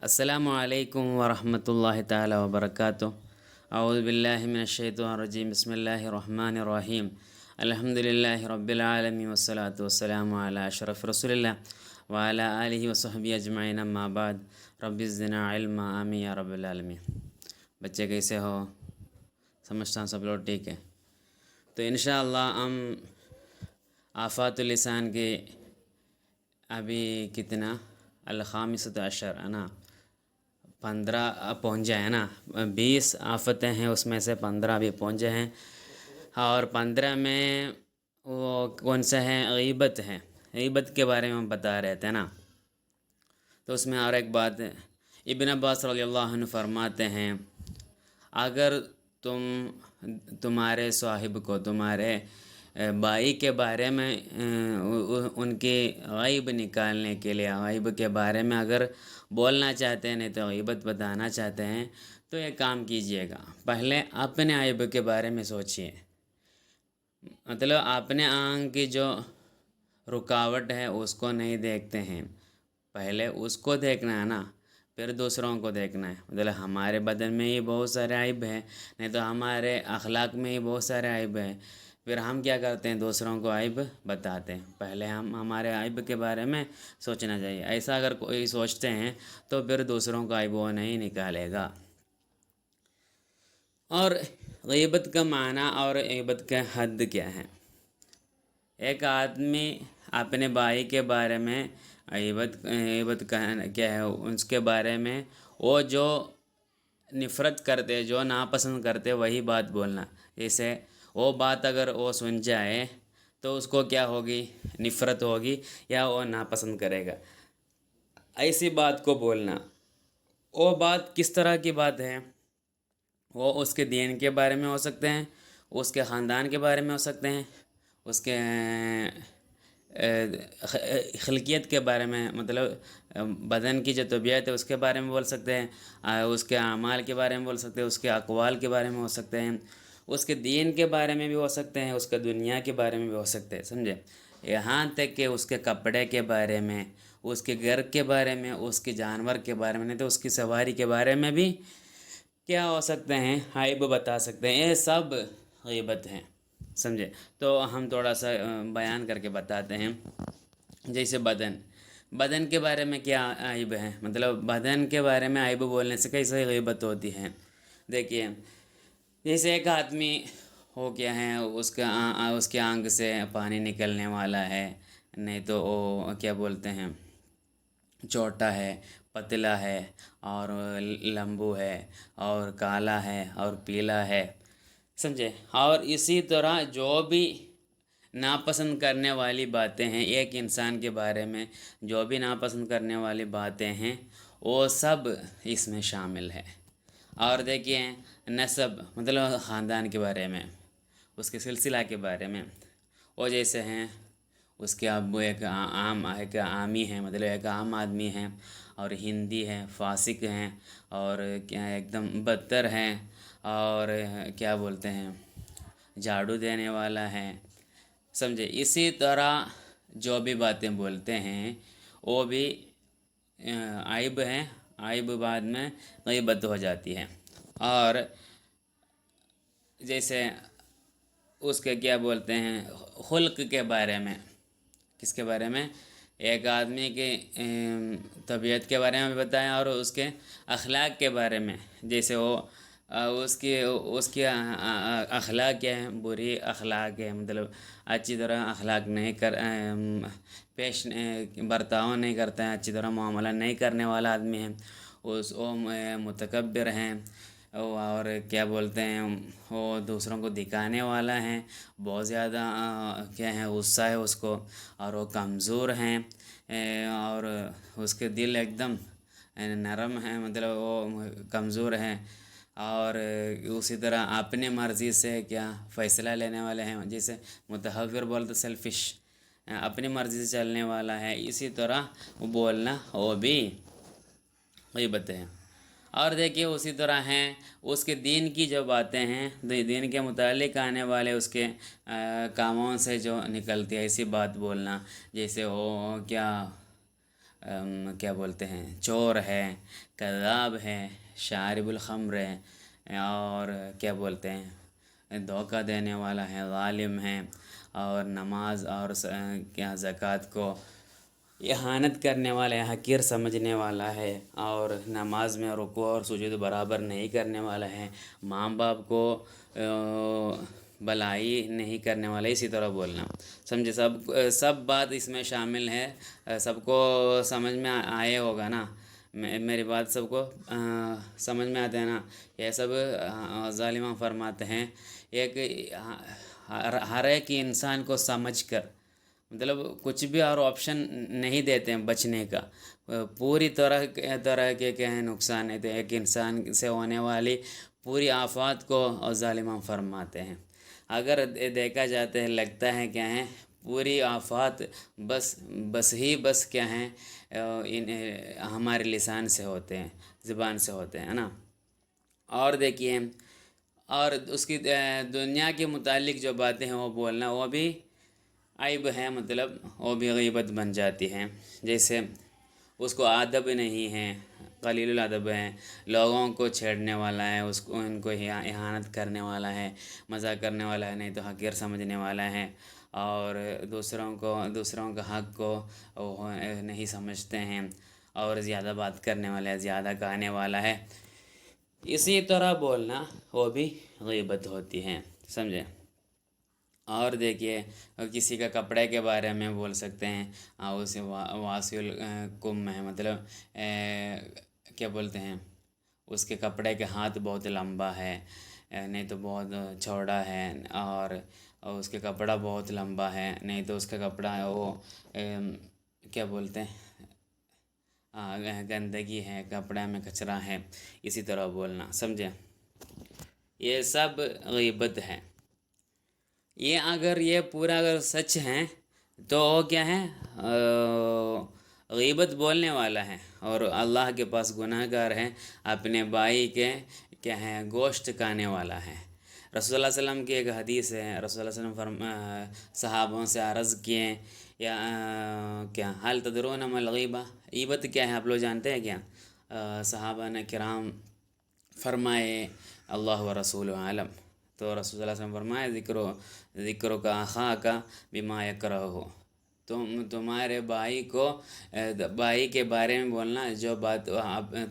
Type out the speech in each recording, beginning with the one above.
السلام علیکم ورحمۃ اللہ تعالی وبرکاتہ۔ اعوذ باللہ من الشیطان الرجیم، بسم اللہ الرحمن الرحیم۔ الحمد للہ رب العالمین والصلاة والسلام علی اشرف رسول اللہ وعلی آلہ وصحبہ اجمعین، اما بعد، رب زدنا علما، آمین یا رب العالمین۔ بچے کیسے ہو؟ سمجھتا ہوں سب لوگ ٹھیک ہے۔ تو انشاءاللہ ہم آفات اللسان کے ابھی کتنا الخامسۃ عشر ہے نا، 15 پہنچے ہیں نا، 20 آفتیں ہیں، اس میں سے 15 بھی پہنچے ہیں، اور 15 میں وہ کون سے ہیں؟ غیبت ہے۔ غیبت کے بارے میں ہم بتا رہے تھے نا، تو اس میں اور ایک بات ہے، ابن عباس رضی اللہ عنہ فرماتے ہیں، اگر تمہارے صاحب کو تمہارے بھائی کے بارے میں ان کی غیب نکالنے کے لیے، غیب کے بارے میں اگر بولنا چاہتے ہیں، نہیں تو غیبت بتانا چاہتے ہیں، تو یہ کام کیجئے گا، پہلے اپنے عیب کے بارے میں سوچئے۔ مطلب اپنے آنکھ کی جو رکاوٹ ہے اس کو نہیں دیکھتے ہیں، پہلے اس کو دیکھنا ہے نا، پھر دوسروں کو دیکھنا ہے۔ مطلب ہمارے بدن میں ہی بہت سارے عیب ہیں، نہیں تو ہمارے اخلاق میں ہی بہت سارے عیب ہیں، پھر ہم کیا کرتے ہیں؟ دوسروں کو عیب بتاتے ہیں۔ پہلے ہم ہمارے عیب کے بارے میں سوچنا چاہیے، ایسا اگر کوئی سوچتے ہیں تو پھر دوسروں کا عیب وہ نہیں نکالے گا۔ اور غیبت کا معنی اور غیبت کا حد کیا ہے؟ ایک آدمی اپنے بھائی کے بارے میں غیبت کیا ہے؟ اس کے بارے میں وہ جو نفرت کرتے، جو ناپسند کرتے، وہی بات بولنا۔ جیسے وہ بات اگر وہ سن جائے تو اس کو کیا ہوگی؟ نفرت ہوگی یا وہ ناپسند کرے گا، ایسی بات کو بولنا۔ وہ بات کس طرح کی بات ہے؟ وہ اس کے دین کے بارے میں ہو سکتے ہیں، اس کے خاندان کے بارے میں ہو سکتے ہیں، اس کے خلقیت کے بارے میں، مطلب بدن کی جو طبیعت ہے اس کے بارے میں بول سکتے ہیں، اس کے اعمال کے بارے میں بول سکتے ہیں، اس کے اقوال کے بارے میں ہو سکتے ہیں، اس کے دین کے بارے میں بھی ہو سکتے ہیں، اس کے دنیا کے بارے میں بھی ہو سکتے ہیں، سمجھے؟ یہاں تک کہ اس کے کپڑے کے بارے میں، اس کے گھر کے بارے میں، اس کے جانور کے بارے میں، نہیں تو اس کی سواری کے بارے میں بھی کیا ہو سکتے ہیں؟ عیب بتا سکتے ہیں۔ یہ سب غیبت ہیں، سمجھے؟ تو ہم تھوڑا سا بیان کر کے بتاتے ہیں۔ جیسے بدن کے بارے میں کیا عیب ہے؟ مطلب بدن کے بارے میں عیب بولنے سے کیسے غیبت ہوتی ہے؟ دیکھیے، جیسے ایک آدمی ہو کیا ہے، اس کے آنکھ سے پانی نکلنے والا ہے، نہیں تو وہ کیا بولتے ہیں، چھوٹا ہے، پتلا ہے، اور لمبو ہے، اور کالا ہے، اور پیلا ہے، سمجھے؟ اور اسی طرح جو بھی ناپسند کرنے والی باتیں ہیں ایک انسان کے بارے میں، جو بھی ناپسند کرنے والی باتیں ہیں وہ سب اس میں شامل ہے۔ اور دیکھیے، نسب مطلب خاندان کے بارے میں، اس کے سلسلہ کے بارے میں، وہ جیسے ہیں اس کے ابو ایک عامی ہیں، مطلب ایک عام آدمی ہیں، اور ہندی ہیں، فاسق ہیں، اور کیا ایک دم بدتر ہیں، اور کیا بولتے ہیں، جھاڑو دینے والا ہے، سمجھے؟ اسی طرح جو بھی باتیں بولتے ہیں وہ بھی عیب ہیں، عیب بعد میں غیبت ہو جاتی ہے۔ اور جیسے اس کے کیا بولتے ہیں، خلق کے بارے میں، کس کے بارے میں؟ ایک آدمی کی طبیعت کے بارے میں بتایا، اور اس کے اخلاق کے بارے میں، جیسے وہ اس کی اخلاق کیا ہے؟ بری اخلاق ہے، مطلب اچھی طرح اخلاق نہیں برتاؤ نہیں کرتا ہے، اچھی طرح معاملہ نہیں کرنے والا آدمی ہے، وہ متکبر ہیں، اور کیا بولتے ہیں، وہ دوسروں کو دکھانے والا ہے، بہت زیادہ کیا ہے، غصہ ہے اس کو، اور وہ کمزور ہیں، اور اس کے دل ایک دم نرم ہے، مطلب وہ کمزور ہیں، اور اسی طرح اپنے مرضی سے کیا فیصلہ لینے والے ہیں، جیسے متحور بولتے سیلفش، اپنی مرضی سے چلنے والا ہے، اسی طرح وہ بولنا وہ بھی غیبت ہے۔ اور دیکھیے اسی طرح ہیں اس کے دین کی جو باتیں ہیں، دین کے متعلق آنے والے اس کے کاموں سے جو نکلتی ہے ایسی بات بولنا، جیسے وہ کیا کیا بولتے ہیں، چور ہے، کذاب ہے، شارب الخمر ہے، اور کیا بولتے ہیں، دھوکہ دینے والا ہے، ظالم ہے، اور نماز اور کیا زکوٰۃ کو اہانت کرنے والا ہے، حقیر سمجھنے والا ہے، اور نماز میں رکوع اور سجود برابر نہیں کرنے والا ہے، ماں باپ کو بلائی نہیں کرنے والا، اسی طرح بولنا، سمجھے؟ سب بات اس میں شامل ہے، سب کو سمجھ میں آئے ہوگا نا؟ میری بات سب کو سمجھ میں آتے ہیں نا؟ یہ سب ظالمہ فرماتے ہیں ایک ہر ایک انسان کو سمجھ کر، مطلب کچھ بھی اور آپشن نہیں دیتے ہیں بچنے کا، پوری طرح کے ہیں نقصان ہے، تو ایک انسان سے ہونے والی پوری آفات کو ظالمہ فرماتے ہیں۔ اگر دیکھا جاتا ہے، لگتا ہے کیا ہے، پوری آفات بس کیا ہیں، ہمارے لسان سے ہوتے ہیں، زبان سے ہوتے ہیں نا؟ اور دیکھیے، اور اس کی دنیا کے متعلق جو باتیں ہیں وہ بولنا، وہ بھی عیب ہے، مطلب وہ بھی غیبت بن جاتی ہے۔ جیسے اس کو ادب نہیں ہے، قلیل الادب ہے، لوگوں کو چھیڑنے والا ہے، ان کو اہانت کرنے والا ہے، مذاق کرنے والا ہے، نہیں تو حقیر سمجھنے والا ہے، اور دوسروں کا حق کو وہ نہیں سمجھتے ہیں، اور زیادہ بات کرنے والا ہے، زیادہ کہنے والا ہے، اسی طرح بولنا وہ بھی غیبت ہوتی ہے، سمجھے؟ اور دیکھیے، کسی کا کپڑے کے بارے میں بول سکتے ہیں، اسے واسع الکم ہے، مطلب کیا بولتے ہیں، اس کے کپڑے کے ہاتھ بہت لمبا ہے، نہیں تو بہت چوڑا ہے، اور اس کے کپڑا بہت لمبا ہے، نہیں تو اس کا کپڑا وہ کیا بولتے ہیں، گندگی ہے، کپڑے میں کچرا ہے، اسی طرح بولنا، سمجھے؟ یہ سب غیبت ہے۔ یہ پورا اگر سچ ہے تو وہ کیا ہے، غیبت بولنے والا ہے، اور اللہ کے پاس گناہ گار ہے، اپنے بھائی کے کیا ہے، گوشت کھانے والا ہے۔ رسول اللہ علیہ وسلم کی ایک حدیث ہے، رسول اللہ علیہ وسلم صحابوں سے عرض کیے، یا کیا حل تدرون ما الغیبہ، غیبت کیا ہے آپ لوگ جانتے ہیں کیا؟ صحابہ نے کرام فرمائے اللہ و رسول عالم، تو رسول اللہ علیہ وسلم فرمائے ذکر کا آخا کا بما یکرہ، تمہارے بھائی کے بارے میں بولنا جو بات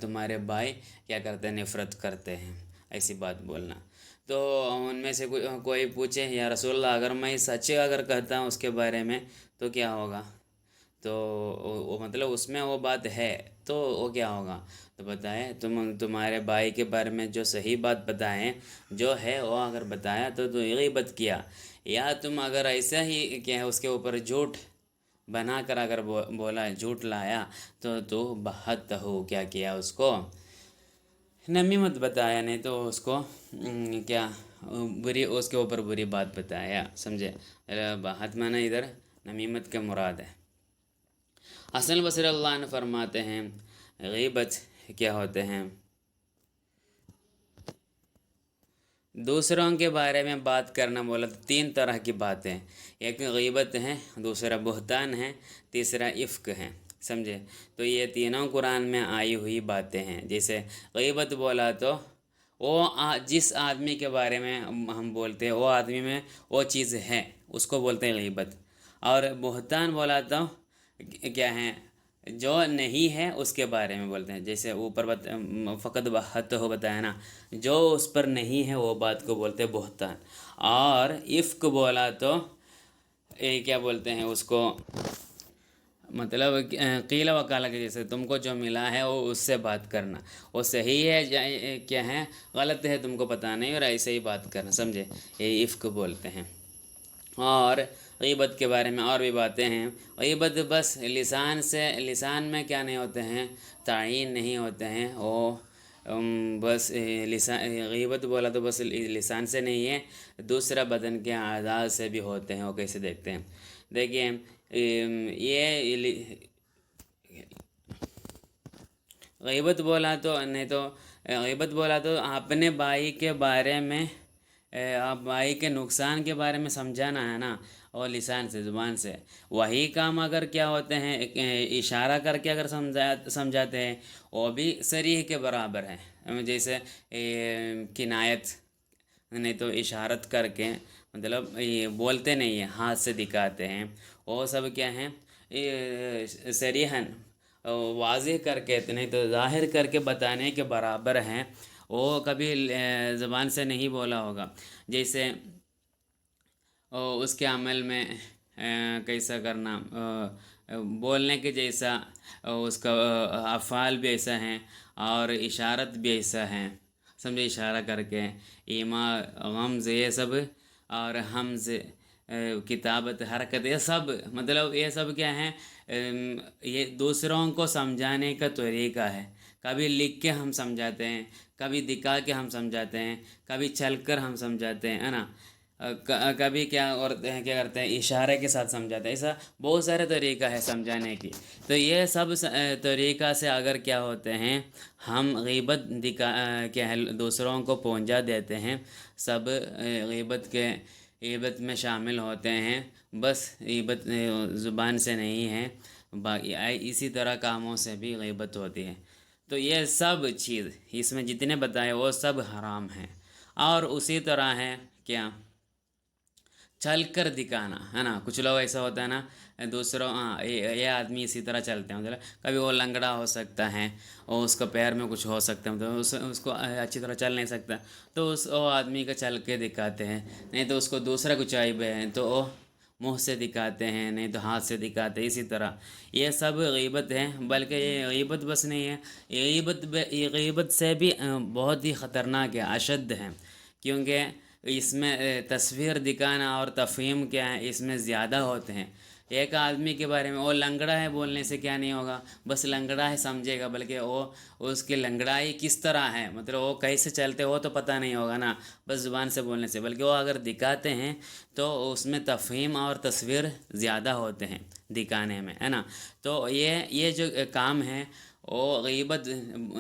تمہارے بھائی کیا کرتے ہیں، نفرت کرتے ہیں، ایسی بات بولنا۔ تو ان میں سے کوئی پوچھے، یا رسول اللہ اگر میں سچ اگر کہتا ہوں اس کے بارے میں تو کیا ہوگا؟ تو مطلب اس میں وہ بات ہے تو وہ کیا ہوگا؟ تو بتائے تمہارے بھائی کے بارے میں جو صحیح بات بتائیں، جو ہے وہ اگر بتایا تو غیبت کیا، یا تم اگر ایسا ہی کیا اس کے اوپر جھوٹ بنا کر اگر بولا، جھوٹ لایا، تو بہت ہو کیا کیا، اس کو نمیمت بتایا، نہیں تو اس کو کیا اس کے اوپر بری بات بتایا، سمجھے؟ بہت معنی ادھر نمیمت کے مراد ہے۔ حسن بصری اللہ عنہ فرماتے ہیں غیبت کیا ہوتے ہیں، دوسروں کے بارے میں بات کرنا، بولا تو تین طرح کی باتیں، ایک غیبت ہے، دوسرا بہتان ہے، تیسرا افک ہے، سمجھے؟ تو یہ تینوں قرآن میں آئی ہوئی باتیں ہیں۔ جیسے غیبت بولا تو وہ جس آدمی کے بارے میں ہم بولتے ہیں وہ آدمی میں وہ چیز ہے، اس کو بولتے ہیں غیبت۔ اور بہتان بولا تو کیا ہے، جو نہیں ہے اس کے بارے میں بولتے ہیں، جیسے اوپر فقط بہت ہو بتایا نا، جو اس پر نہیں ہے وہ بات کو بولتے ہیں بہتان۔ اور افک بولا تو کیا بولتے ہیں اس کو، مطلب قیل وقال کے جیسے تم کو جو ملا ہے وہ اس سے بات کرنا، وہ صحیح ہے کیا ہے، غلط ہے تم کو پتہ نہیں، اور ایسے ہی بات کرنا، سمجھے؟ یہ افک بولتے ہیں۔ اور غیبت کے بارے میں اور بھی باتیں ہیں۔ غیبت بس لسان میں کیا نہیں ہوتے ہیں، تعین نہیں ہوتے ہیں، وہ بس غیبت بولا تو بس لسان سے نہیں ہے، دوسرا بدن کے اعضاء سے بھی ہوتے ہیں۔ وہ کیسے دیکھتے ہیں، دیکھیے، یہ غیبت بولا تو نہیں تو غیبت بولا تو اپنے بھائی کے بارے میں، بھائی کے نقصان کے بارے میں سمجھانا ہے نا، اور لسان سے، زبان سے، وہی کام اگر کیا ہوتے ہیں اشارہ کر کے اگر سمجھاتے ہیں وہ بھی صریح کے برابر ہے، جیسے کنایت، نہیں تو اشارت کر کے، مطلب یہ بولتے نہیں ہیں، ہاتھ سے دکھاتے ہیں، وہ سب کیا ہیں صریحاً واضح کر کے، نہیں تو ظاہر کر کے بتانے کے برابر ہیں، وہ کبھی زبان سے نہیں بولا ہوگا۔ جیسے اس کے عمل میں کیسا کرنا، بولنے کے جیسا اس کا افعال بھی ایسا ہیں اور اشارت بھی ایسا ہے، سمجھے، اشارہ کر کے ایما، غمز، یہ سب، اور حمز، کتابت، حرکت، یہ سب، مطلب یہ سب کیا ہیں، یہ دوسروں کو سمجھانے کا طریقہ ہے۔ کبھی لکھ کے ہم سمجھاتے ہیں، کبھی دکھا کے ہم سمجھاتے ہیں، کبھی چل کر ہم سمجھاتے ہیں، ہے نا، کبھی کیا کرتے ہیں اشارے کے ساتھ سمجھاتے ہیں، ایسا بہت سارے طریقہ ہے سمجھانے کی۔ تو یہ سب طریقہ سے اگر کیا ہوتے ہیں ہم غیبت کیا ہے دوسروں کو پہنچا دیتے ہیں، سب غیبت میں شامل ہوتے ہیں، بس غیبت زبان سے نہیں ہے، باقی اسی طرح کاموں سے بھی غیبت ہوتی ہے۔ تو یہ سب چیز اس میں جتنے بتائے وہ سب حرام ہیں۔ اور اسی طرح ہے کیا، چل کر دکھانا، ہے نا، کچھ لوگ ایسا ہوتا ہے نا، دوسروں یہ آدمی اسی طرح چلتے ہیں، مطلب کبھی وہ لنگڑا ہو سکتا ہے اور اس کا پیر میں کچھ ہو سکتا ہے، مطلب اس کو اچھی طرح چل نہیں سکتا، تو وہ آدمی کا چل کے دکھاتے ہیں، نہیں تو اس کو دوسرا کچھ عیب ہے تو وہ منہ سے دکھاتے ہیں، نہیں تو ہاتھ سے دکھاتے ہیں، اسی طرح یہ سب غیبت ہے۔ بلکہ یہ غیبت بس نہیں ہے، یہ غیبت سے بھی بہت ہی خطرناک ہے، اشد ہے، کیونکہ اس میں تصویر دکھانا اور تفہیم کیا ہے اس میں زیادہ ہوتے ہیں۔ ایک آدمی کے بارے میں وہ لنگڑا ہے بولنے سے کیا نہیں ہوگا، بس لنگڑا ہے سمجھے گا، بلکہ وہ اس کی لنگڑائی کس طرح ہے، مطلب وہ کیسے چلتے وہ تو پتہ نہیں ہوگا نا، بس زبان سے بولنے سے، بلکہ وہ اگر دکھاتے ہیں تو اس میں تفہیم اور تصویر زیادہ ہوتے ہیں دکھانے میں، ہے نا۔ تو یہ جو کام ہے وہ غیبت،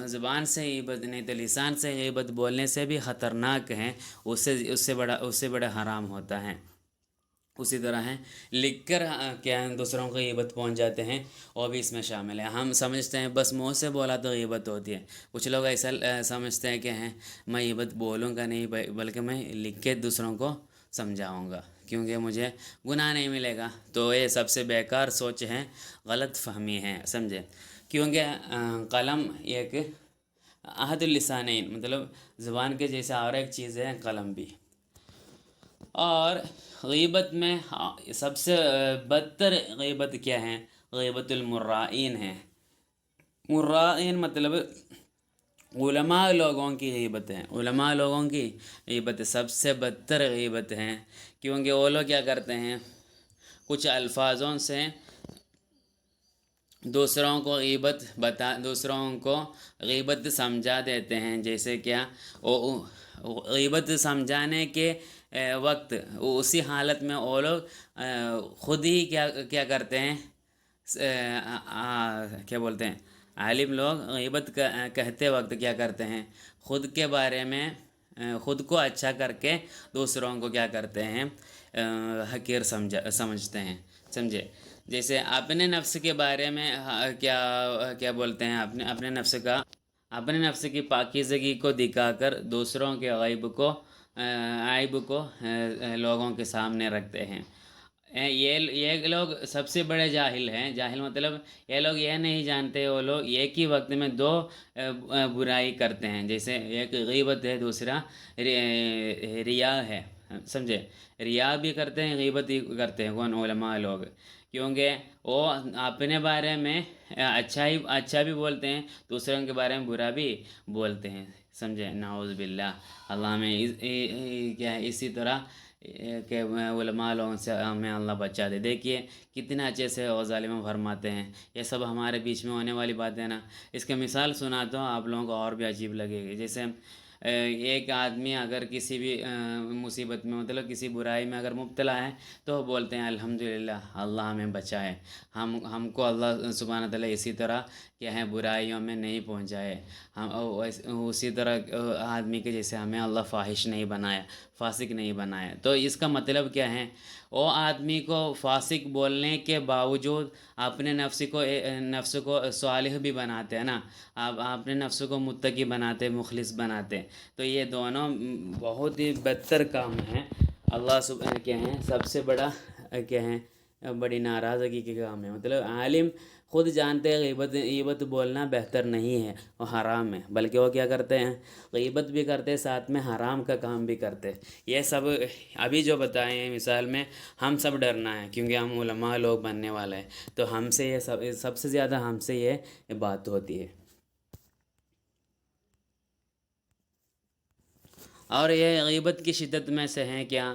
زبان سے غیبت نہیں تو لسان سے غیبت بولنے سے بھی خطرناک ہے، اس سے بڑا حرام ہوتا ہے۔ اسی طرح ہے لکھ کر کیا دوسروں کو غیبت پہنچ جاتے ہیں، وہ بھی اس میں شامل ہے۔ ہم سمجھتے ہیں بس منہ سے بولا تو غیبت ہوتی ہے، کچھ لوگ ایسا سمجھتے ہیں کہ میں غیبت بولوں گا نہیں بلکہ میں لکھ کے دوسروں کو سمجھاؤں گا کیونکہ مجھے گناہ نہیں ملے گا، تو یہ سب سے بیکار سوچ ہے، غلط فہمی ہے، سمجھے، کیونکہ قلم ایک احد اللسانین، مطلب زبان کے جیسا اور ایک چیز ہے قلم بھی۔ اور غیبت میں سب سے بدتر غیبت کیا ہے، غیبت المرائین ہے۔ مرائین مطلب علماء لوگوں کی غیبت ہے، علماء لوگوں کی غیبت سب سے بدتر غیبت ہے، کیونکہ وہ لوگ کیا کرتے ہیں کچھ الفاظوں سے دوسروں کو غیبت سمجھا دیتے ہیں، جیسے کیا غیبت سمجھانے کے وقت اسی حالت میں وہ لوگ خود ہی کیا کرتے ہیں، کیا بولتے ہیں عالم لوگ، غیبت کہتے وقت کیا کرتے ہیں، خود کے بارے میں خود کو اچھا کر کے دوسروں کو کیا کرتے ہیں حقیر سمجھتے ہیں، سمجھے، جیسے اپنے نفس کے بارے میں کیا بولتے ہیں، اپنے نفس کی پاکیزگی کو دکھا کر دوسروں کے عیب کو لوگوں کے سامنے رکھتے ہیں۔ یہ لوگ سب سے بڑے جاہل ہیں، جاہل مطلب یہ لوگ یہ نہیں جانتے، وہ لوگ ایک ہی وقت میں دو برائی کرتے ہیں، جیسے ایک غیبت ہے، دوسرا ریا ہے، سمجھے، ریا بھی کرتے ہیں، غیبت بھی کرتے ہیں، کون، علماء لوگ، کیونکہ وہ اپنے بارے میں اچھا بھی بولتے ہیں، دوسروں کے بارے میں برا بھی بولتے ہیں، سمجھے، نعوذ باللہ، اللہ میں کیا ہے اسی طرح کہ علماء لوگوں سے ہمیں اللہ بچا دے۔ دیکھیے کتنے اچھے سے ظالموں فرماتے ہیں، یہ سب ہمارے بیچ میں ہونے والی باتیں نا، اس کا مثال سنا تو آپ لوگوں کو اور بھی عجیب لگے گی۔ جیسے ایک آدمی اگر کسی بھی مصیبت میں مطلب کسی برائی میں اگر مبتلا ہے تو وہ بولتے ہیں الحمدللہ اللہ ہمیں بچائے، ہم کو اللہ سبحانہ تعالیٰ اسی طرح کیا ہے برائیوں میں نہیں پہنچائے، اسی طرح آدمی کے جیسے ہمیں اللہ فاحش نہیں بنایا، فاسق نہیں بنایا۔ تو اس کا مطلب کیا ہے، وہ آدمی کو فاسق بولنے کے باوجود اپنے نفس کو صالح بھی بناتے ہیں نا، آپ اپنے نفس کو متقی بناتے، مخلص بناتے، تو یہ دونوں بہت ہی بہتر کام ہیں۔ اللہ کیا ہیں سب سے بڑا کیا ہیں بڑی ناراضگی کے کام ہے، مطلب عالم خود جانتے ہیں غیبت بولنا بہتر نہیں ہے، وہ حرام ہے، بلکہ وہ کیا کرتے ہیں غیبت بھی کرتے ساتھ میں حرام کا کام بھی کرتے۔ یہ سب ابھی جو بتائے ہیں مثال میں ہم سب ڈرنا ہے، کیونکہ ہم علماء لوگ بننے والے ہیں، تو ہم سے یہ سب سے زیادہ ہم سے یہ بات ہوتی ہے۔ اور یہ غیبت کی شدت میں سے ہیں کیا،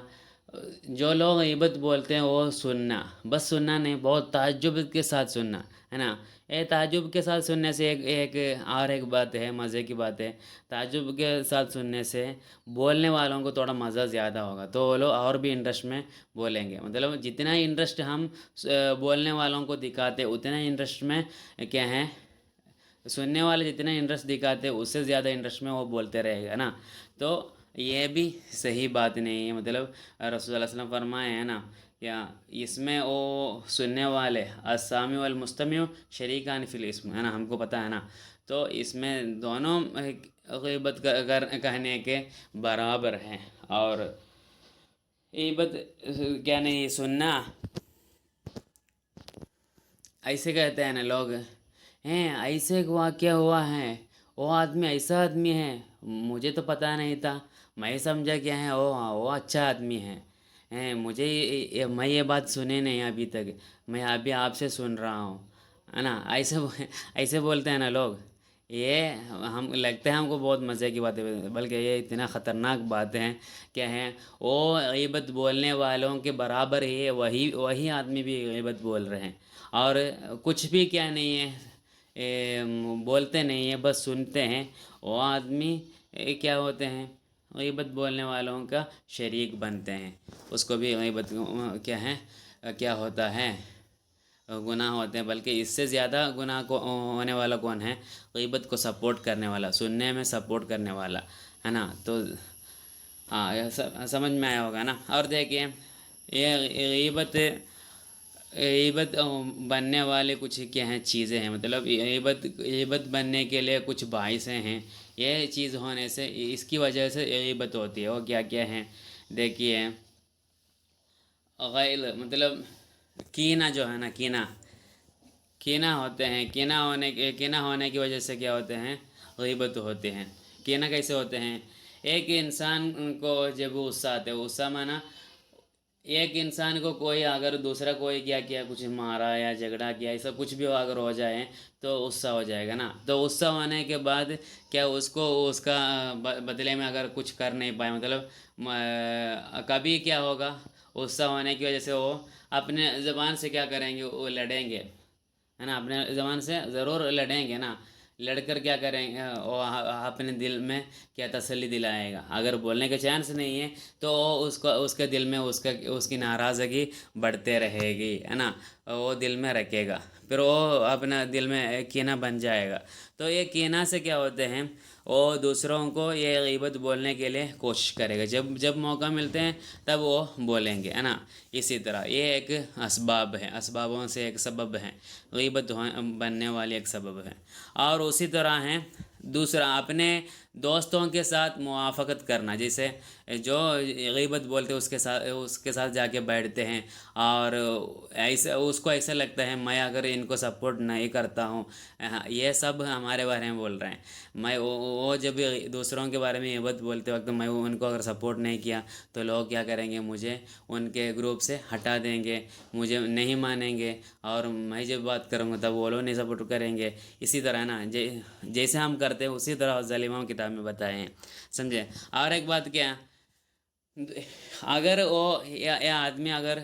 جو لوگ غیبت بولتے ہیں وہ سننا، بس سننا نہیں، بہت تعجب کے ساتھ سننا ہے نا۔ یہ تعجب کے ساتھ سننے سے ایک بات ہے، مزے کی بات ہے، تعجب کے ساتھ سننے سے بولنے والوں کو تھوڑا مزہ زیادہ ہوگا، تو وہ لوگ اور بھی انٹرسٹ میں بولیں گے، مطلب جتنا انٹرسٹ ہم بولنے والوں کو دکھاتے اتنا انٹرسٹ میں کیا ہے سننے والے جتنا انٹرسٹ دکھاتے اس سے زیادہ انٹرسٹ میں وہ بولتے رہے گا نا۔ تو یہ بھی صحیح بات نہیں ہے، مطلب رسول اللہ صلی اللہ علیہ وسلم فرمائے ہیں نا کیا، اس میں وہ سننے والے السامع والمستمع شریکان فی الاسم ہے نا، ہم کو پتہ ہے نا، تو اس میں دونوں غیبت کہنے کے برابر ہیں۔ اور غیبت کیا نہیں سننا، ایسے کہتے ہیں نا لوگ ہیں ایسے ایک واقعہ ہوا ہے، وہ آدمی ایسا آدمی ہے، مجھے تو پتہ نہیں تھا، میں سمجھا کیا ہے وہ اچھا آدمی ہے، میں یہ بات سنے نہیں ابھی تک، میں ابھی آپ سے سن رہا ہوں ہے نا، ایسے بولتے ہیں نا لوگ۔ یہ ہم لگتا ہے ہم کو بہت مزے کی بات ہے، بلکہ یہ اتنا خطرناک بات ہے کیا ہے، وہ غیبت بولنے والوں کے برابر ہی ہے، وہی آدمی بھی غیبت بول رہے ہیں، اور کچھ بھی کیا نہیں ہے بولتے نہیں ہیں، بس سنتے ہیں، وہ آدمی کیا ہوتے ہیں غیبت بولنے والوں کا شریک بنتے ہیں، اس کو بھی غیبت کیا ہے کیا ہوتا ہے گناہ ہوتے ہیں، بلکہ اس سے زیادہ گناہ کو ہونے والا کون ہے، غیبت کو سپورٹ کرنے والا، سننے میں سپورٹ کرنے والا ہے نا۔ تو ہاں یہ سمجھ میں آیا ہوگا نا۔ اور دیکھیے یہ غیبت بننے والے کچھ کیا ہیں چیزیں ہیں، مطلب غیبت بننے کے لیے کچھ باعثیں ہیں، یہ چیز ہونے سے اس کی وجہ سے غیبت ہوتی ہے، وہ کیا کیا ہیں دیکھیے، مطلب کینہ جو ہے نا، کینہ ہوتے ہیں، کینہ ہونے کی وجہ سے کیا ہوتے ہیں غیبت ہوتے ہیں۔ کینہ کیسے ہوتے ہیں، ایک انسان کو جب غصہ آتا ہے، غصہ مانا ایک انسان کو کوئی اگر دوسرا کوئی کیا کچھ مارا یا جھگڑا کیا ایسا کچھ بھی اگر ہو جائے تو غصہ ہو جائے گا نا، تو غصہ ہونے کے بعد کیا اس کو اس کا بدلے میں اگر کچھ کر نہیں پائے، مطلب کبھی کیا ہوگا غصہ ہونے کی وجہ سے وہ اپنے زبان سے کیا کریں گے، وہ لڑیں گے ہے نا، اپنے زبان سے ضرور لڑیں گے نا، لڑ کر کیا کریں گے وہ اپنے دل میں کیا تسلی دلائے گا، اگر بولنے کا چانس نہیں ہے تو اس کے دل میں اس کی ناراضگی بڑھتے رہے گی ہے نا، وہ دل میں رکھے گا، پھر وہ اپنا دل میں کینہ بن جائے گا۔ تو یہ کینہ سے کیا ہوتے ہیں، وہ دوسروں کو یہ غیبت بولنے کے لیے کوشش کرے گا، جب موقع ملتے ہیں تب وہ بولیں گے ہے نا۔ اسی طرح یہ ایک اسباب ہے، اسبابوں سے ایک سبب ہے، غیبت بننے والی ایک سبب ہے۔ اور اسی طرح ہیں دوسرا اپنے دوستوں کے ساتھ موافقت کرنا، جیسے جو غیبت بولتے اس کے ساتھ جا کے بیٹھتے ہیں، اور اس کو ایسا لگتا ہے میں اگر ان کو سپورٹ نہیں کرتا ہوں، یہ سب ہمارے بارے میں بول رہے ہیں، وہ جب دوسروں کے بارے میں غیبت بولتے وقت میں ان کو اگر سپورٹ نہیں کیا تو لوگ کیا کریں گے، مجھے ان کے گروپ سے ہٹا دیں گے، مجھے نہیں مانیں گے، اور میں جب بات کروں گا تب وہ لوگ نہیں سپورٹ کریں گے، اسی طرح نا جیسے ہم کرتے ہیں اسی طرح ظالموں کتاب میں بتائے ہیں، سمجھے۔ اور ایک بات کیا اگر وہ یا آدمی اگر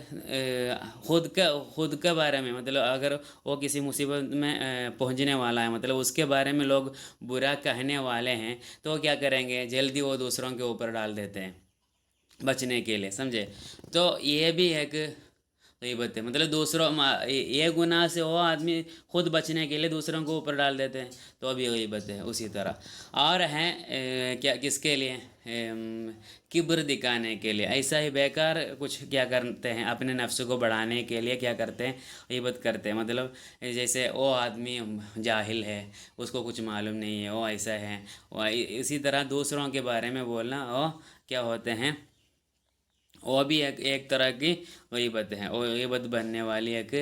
خود کے بارے میں مطلب اگر وہ کسی مصیبت میں پہنچنے والا ہے، مطلب اس کے بارے میں لوگ برا کہنے والے ہیں، تو وہ کیا کریں گے، جلدی وہ دوسروں کے اوپر ڈال دیتے ہیں بچنے کے لیے، سمجھے؟ تو یہ بھی ایک غیبت ہے، مطلب یہ گناہ سے وہ آدمی خود بچنے کے لیے دوسروں کو اوپر ڈال دیتے ہیں، تو بھی غیبت ہے اسی طرح۔ اور ہیں کیا کس کے لیے، کبر دکھانے کے لیے، ایسا ہی بیکار کچھ کیا کرتے ہیں، اپنے نفس کو بڑھانے کے لیے کیا کرتے ہیں، غیبت کرتے ہیں۔ مطلب جیسے وہ آدمی جاہل ہے، اس کو کچھ معلوم نہیں ہے، وہ ایسا ہے، اسی طرح دوسروں کے بارے میں بولنا وہ کیا ہوتے ہیں، وہ بھی ایک طرح کی غیبت ہے، وہ غیبت بننے والی ایک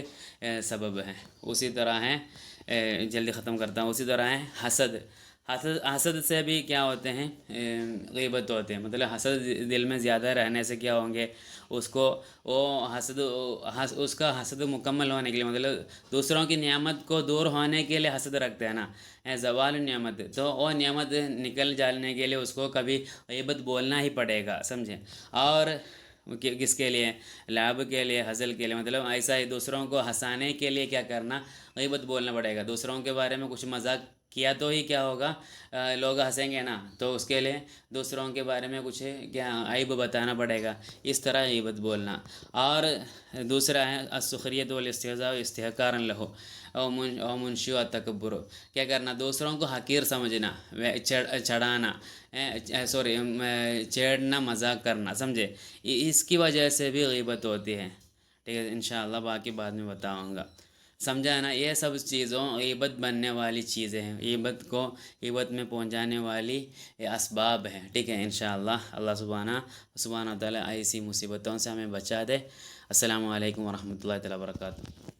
سبب ہے۔ اسی طرح ہے، جلدی ختم کرتا ہوں، اسی طرح ہے حسد۔ حسد سے بھی کیا ہوتے ہیں، غیبت ہوتے ہیں، مطلب حسد دل میں زیادہ رہنے سے کیا ہوں گے، اس کو وہ اس کا حسد مکمل ہونے کے لیے، مطلب دوسروں کی نعمت کو دور ہونے کے لیے حسد رکھتے ہیں نا، زوال نعمت، تو وہ نعمت نکل جانے کے لیے اس کو کبھی غیبت بولنا ہی پڑے گا، سمجھیں؟ اور کس کے لیے، لعب کے لیے، ہزل کے لیے، مطلب ایسا ہی دوسروں کو ہنسانے کے لیے کیا کرنا، غیبت بولنا پڑے گا۔ دوسروں کے بارے میں کچھ مذاق کیا تو ہی کیا ہوگا، لوگ ہنسیں گے نا، تو اس کے لیے دوسروں کے بارے میں کچھ کیا عیب بتانا پڑے گا، اس طرح غیبت بولنا۔ اور دوسرا ہے السخریۃ والاستہزاء استحقارا لہ او منشی و تکبر، کیا کرنا، دوسروں کو حقیر سمجھنا، چڑھانا، چھیڑنا، مذاق کرنا، سمجھے؟ اس کی وجہ سے بھی غیبت ہوتی ہے، ٹھیک ہے؟ انشاءاللہ باقی بعد میں بتاؤں گا، سمجھا نا؟ یہ سب چیزوں غیبت بننے والی چیزیں ہیں، غیبت میں پہنچانے والی یہ اسباب ہیں، ٹھیک ہے؟ انشاءاللہ اللہ سبحانہ تعالیٰ ایسی مصیبتوں سے ہمیں بچا دے۔ السلام علیکم ورحمۃ اللہ تعالیٰ وبرکاتہ۔